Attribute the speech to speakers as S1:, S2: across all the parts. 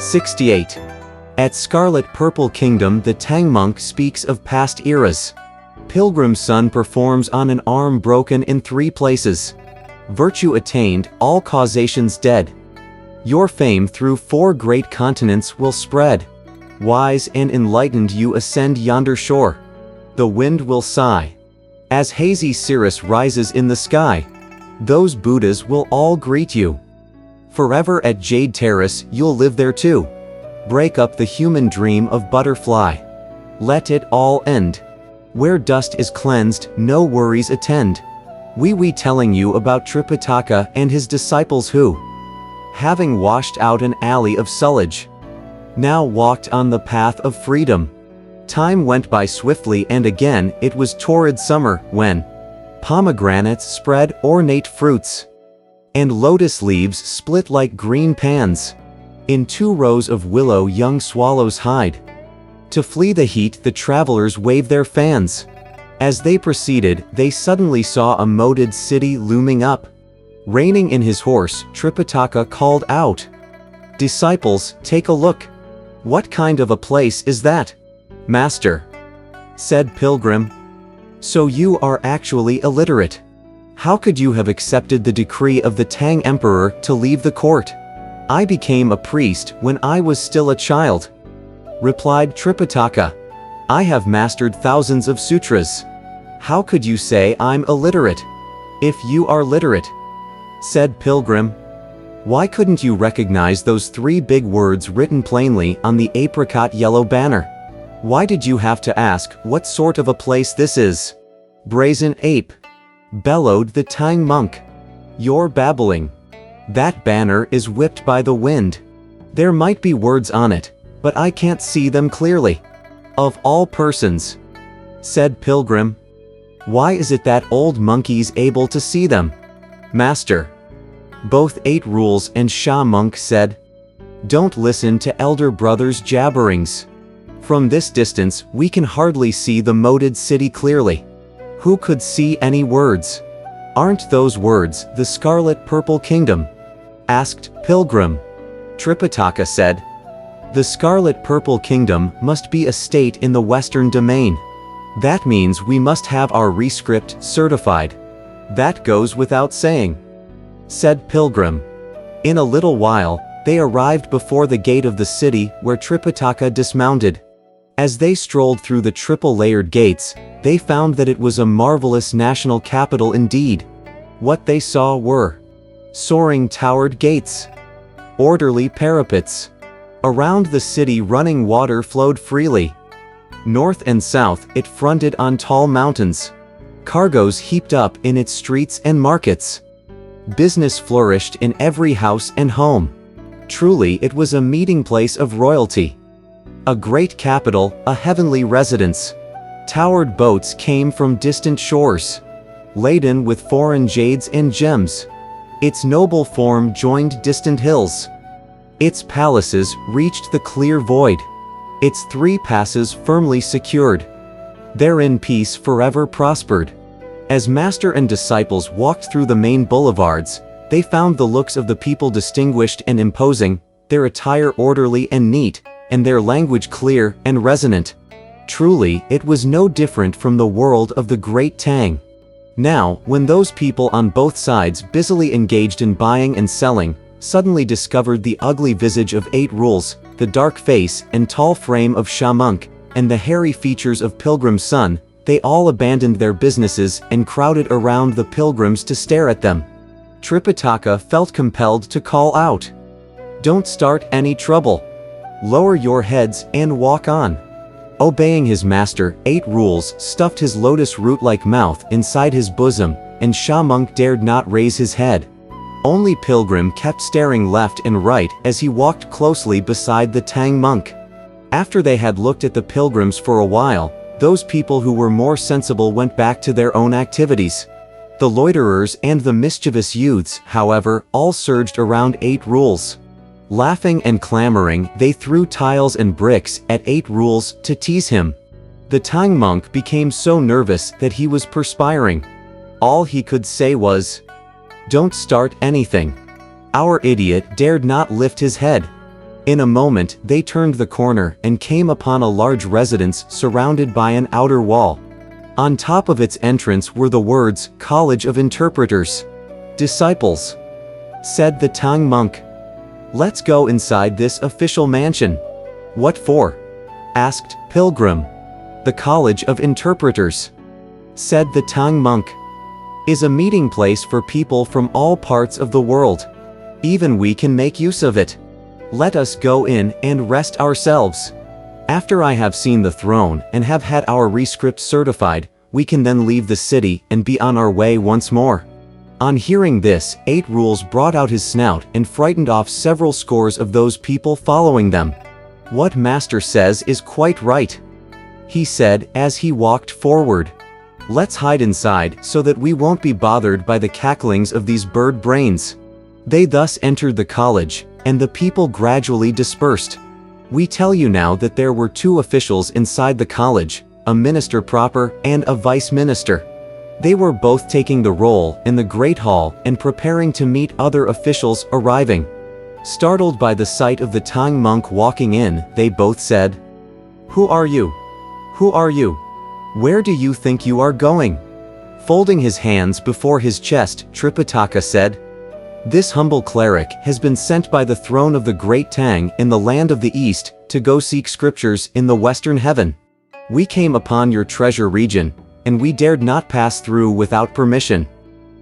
S1: 68. At Scarlet Purple Kingdom, the Tang monk speaks of past eras. Pilgrim's son performs on an arm broken in 3 places. Virtue attained, all causations dead. Your fame through 4 great continents will spread. Wise and enlightened you ascend yonder shore. The wind will sigh as hazy cirrus rises in the sky. Those Buddhas will all greet you. Forever at Jade Terrace you'll live there too. Break up the human dream of butterfly. Let it all end. Where dust is cleansed, no worries attend. We telling you about Tripitaka and his disciples who, having washed out an alley of sullage, now walked on the path of freedom. Time went by swiftly, and again it was torrid summer, when pomegranates spread ornate fruits, and lotus leaves split like green pans. In 2 rows of willow young swallows hide. To flee the heat the travelers wave their fans. As they proceeded, they suddenly saw a moated city looming up. Reining in his horse, Tripitaka called out, "Disciples, take a look. What kind of a place is that?" "Master," said Pilgrim, "so you are actually illiterate. How could you have accepted the decree of the Tang Emperor to leave the court?" "I became a priest when I was still a child," replied Tripitaka. "I have mastered thousands of sutras. How could you say I'm illiterate?" "If you are literate," said Pilgrim, "why couldn't you recognize those 3 big words written plainly on the apricot yellow banner? Why did you have to ask what sort of a place this is?" "Brazen ape," bellowed the Tang monk. "You're babbling. That banner is whipped by the wind. There might be words on it, but I can't see them clearly." "Of all persons," said Pilgrim, "why is it that old monkey's able to see them?" "Master," both 8 Rules and Sha monk said, "don't listen to elder brother's jabberings. From this distance we can hardly see the moated city clearly." "Who could see any words? Aren't those words the Scarlet Purple Kingdom?" asked Pilgrim. Tripitaka said, "The Scarlet Purple Kingdom must be a state in the Western domain. That means we must have our rescript certified." "That goes without saying," said Pilgrim. In a little while, they arrived before the gate of the city, where Tripitaka dismounted. As they strolled through the triple-layered gates, they found that it was a marvelous national capital indeed. What they saw were soaring towered gates, orderly parapets. Around the city running water flowed freely. North and south it fronted on tall mountains. Cargoes heaped up in its streets and markets. Business flourished in every house and home. Truly it was a meeting place of royalty. A great capital, a heavenly residence. Towered boats came from distant shores, laden with foreign jades and gems. Its noble form joined distant hills. Its palaces reached the clear void. Its 3 passes firmly secured. Therein peace forever prospered. As master and disciples walked through the main boulevards, they found the looks of the people distinguished and imposing, their attire orderly and neat, and their language clear and resonant. Truly, it was no different from the world of the great Tang. Now, when those people on both sides busily engaged in buying and selling, suddenly discovered the ugly visage of 8 Rules, the dark face and tall frame of Sha monk, and the hairy features of Pilgrim's son, they all abandoned their businesses and crowded around the pilgrims to stare at them. Tripitaka felt compelled to call out, "Don't start any trouble. Lower your heads and walk on." Obeying his master, 8 Rules stuffed his lotus root-like mouth inside his bosom, and Sha monk dared not raise his head. Only Pilgrim kept staring left and right as he walked closely beside the Tang monk. After they had looked at the pilgrims for a while, those people who were more sensible went back to their own activities. The loiterers and the mischievous youths, however, all surged around 8 Rules. Laughing and clamoring, they threw tiles and bricks at 8 Rules to tease him. The Tang monk became so nervous that he was perspiring. All he could say was, "Don't start anything." Our idiot dared not lift his head. In a moment, they turned the corner and came upon a large residence surrounded by an outer wall. On top of its entrance were the words, "College of Interpreters." "Disciples," said the Tang monk. "Let's go inside this official mansion." "What for?" asked Pilgrim. "The College of Interpreters," said the Tang monk, "is a meeting place for people from all parts of the world. Even we can make use of it. Let us go in and rest ourselves. After I have seen the throne and have had our rescript certified, we can then leave the city and be on our way once more." On hearing this, 8 Rules brought out his snout and frightened off several scores of those people following them. "What Master says is quite right," he said as he walked forward. "Let's hide inside so that we won't be bothered by the cacklings of these bird brains." They thus entered the college, and the people gradually dispersed. We tell you now that there were 2 officials inside the college, a minister proper and a vice minister. They were both taking the roll in the Great Hall and preparing to meet other officials arriving. Startled by the sight of the Tang monk walking in, they both said, "Who are you? Who are you? Where do you think you are going?" Folding his hands before his chest, Tripitaka said, "This humble cleric has been sent by the throne of the great Tang in the land of the East to go seek scriptures in the western heaven. We came upon your treasure region, and we dared not pass through without permission.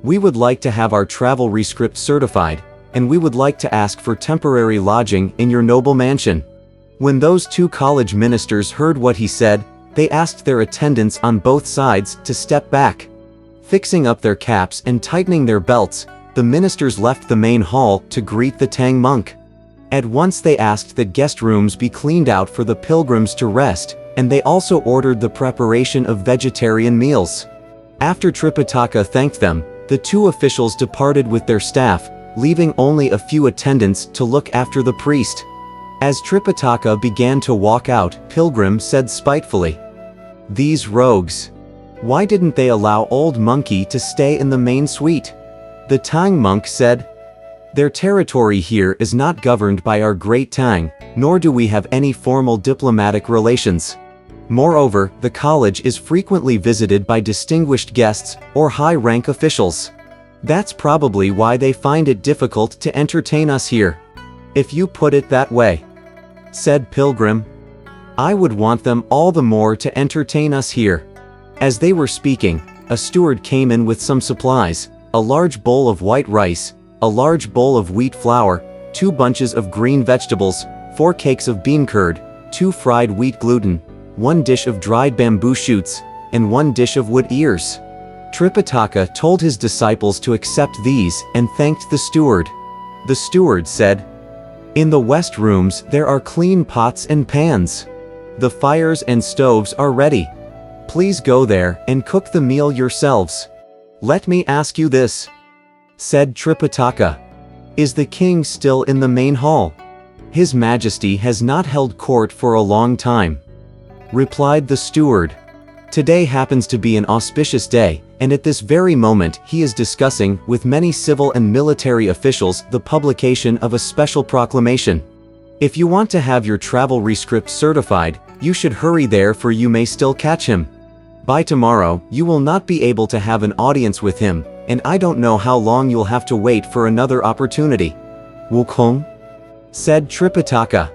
S1: We would like to have our travel rescript certified, and we would like to ask for temporary lodging in your noble mansion." When those 2 college ministers heard what he said, they asked their attendants on both sides to step back. Fixing up their caps and tightening their belts, the ministers left the main hall to greet the Tang monk. At once they asked that guest rooms be cleaned out for the pilgrims to rest, and they also ordered the preparation of vegetarian meals. After Tripitaka thanked them, the 2 officials departed with their staff, leaving only a few attendants to look after the priest. As Tripitaka began to walk out, Pilgrim said spitefully, "These rogues. Why didn't they allow Old Monkey to stay in the main suite?" The Tang monk said, "Their territory here is not governed by our great Tang, nor do we have any formal diplomatic relations. Moreover, the college is frequently visited by distinguished guests or high-rank officials. That's probably why they find it difficult to entertain us here." "If you put it that way," said Pilgrim, "I would want them all the more to entertain us here." As they were speaking, a steward came in with some supplies, a large bowl of white rice, a large bowl of wheat flour, 2 bunches of green vegetables, 4 cakes of bean curd, 2 fried wheat gluten, 1 dish of dried bamboo shoots, and 1 dish of wood ears. Tripitaka told his disciples to accept these and thanked the steward. The steward said, "In the west rooms there are clean pots and pans. The fires and stoves are ready. Please go there and cook the meal yourselves." "Let me ask you this," said Tripitaka. "Is the king still in the main hall?" "His Majesty has not held court for a long time," replied the steward. "Today happens to be an auspicious day, and at this very moment he is discussing with many civil and military officials the publication of a special proclamation. If you want to have your travel rescript certified, you should hurry there, for you may still catch him. By tomorrow, you will not be able to have an audience with him, and I don't know how long you'll have to wait for another opportunity." "Wukong," said Tripitaka,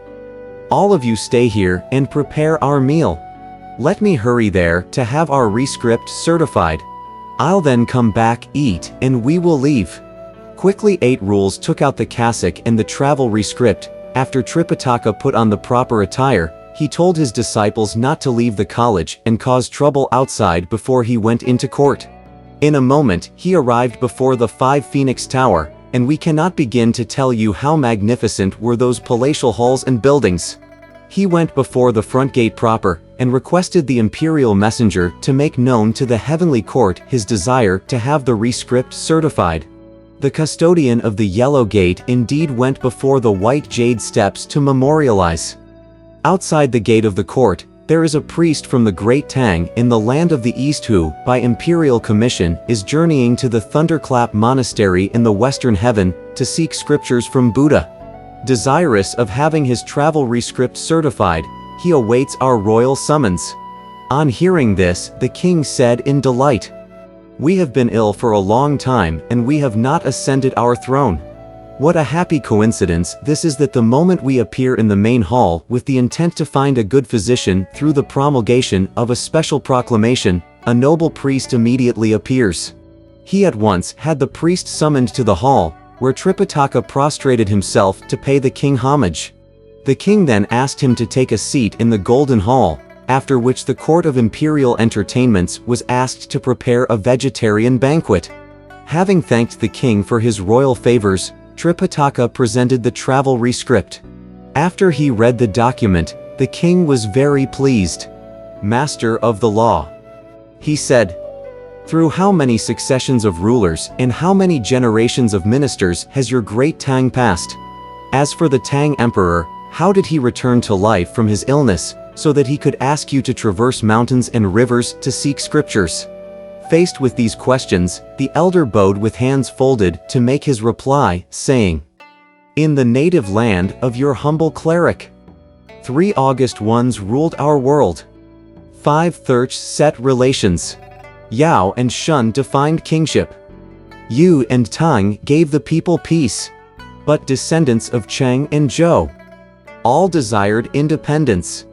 S1: "all of you stay here and prepare our meal. Let me hurry there to have our rescript certified. I'll then come back, eat, and we will leave." Quickly 8 Rules took out the cassock and the travel rescript. After Tripitaka put on the proper attire, he told his disciples not to leave the college and cause trouble outside before he went into court. In a moment, he arrived before the 5 Phoenix Tower, and we cannot begin to tell you how magnificent were those palatial halls and buildings. He went before the front gate proper, and requested the imperial messenger to make known to the heavenly court his desire to have the rescript certified. The custodian of the yellow gate indeed went before the white jade steps to memorialize. Outside the gate of the court, there is a priest from the Great Tang in the land of the East who, by imperial commission, is journeying to the Thunderclap Monastery in the Western Heaven to seek scriptures from Buddha. Desirous of having his travel rescript certified, he awaits our royal summons. On hearing this, the king said in delight, "We have been ill for a long time, and we have not ascended our throne. What a happy coincidence this is that the moment we appear in the main hall with the intent to find a good physician through the promulgation of a special proclamation, a noble priest immediately appears." He at once had the priest summoned to the hall, where Tripitaka prostrated himself to pay the king homage. The king then asked him to take a seat in the Golden Hall, after which the court of imperial entertainments was asked to prepare a vegetarian banquet. Having thanked the king for his royal favors, Tripitaka presented the travel rescript. After he read the document, the king was very pleased. "Master of the law," he said, "through how many successions of rulers and how many generations of ministers has your great Tang passed? As for the Tang emperor, how did he return to life from his illness, so that he could ask you to traverse mountains and rivers to seek scriptures?" Faced with these questions, the elder bowed with hands folded to make his reply, saying, "In the native land of your humble cleric. 3 August 1s ruled our world. 5 Thirch set relations. Yao and Shun defined kingship. Yu and Tang gave the people peace. But descendants of Cheng and Zhou all desired independence.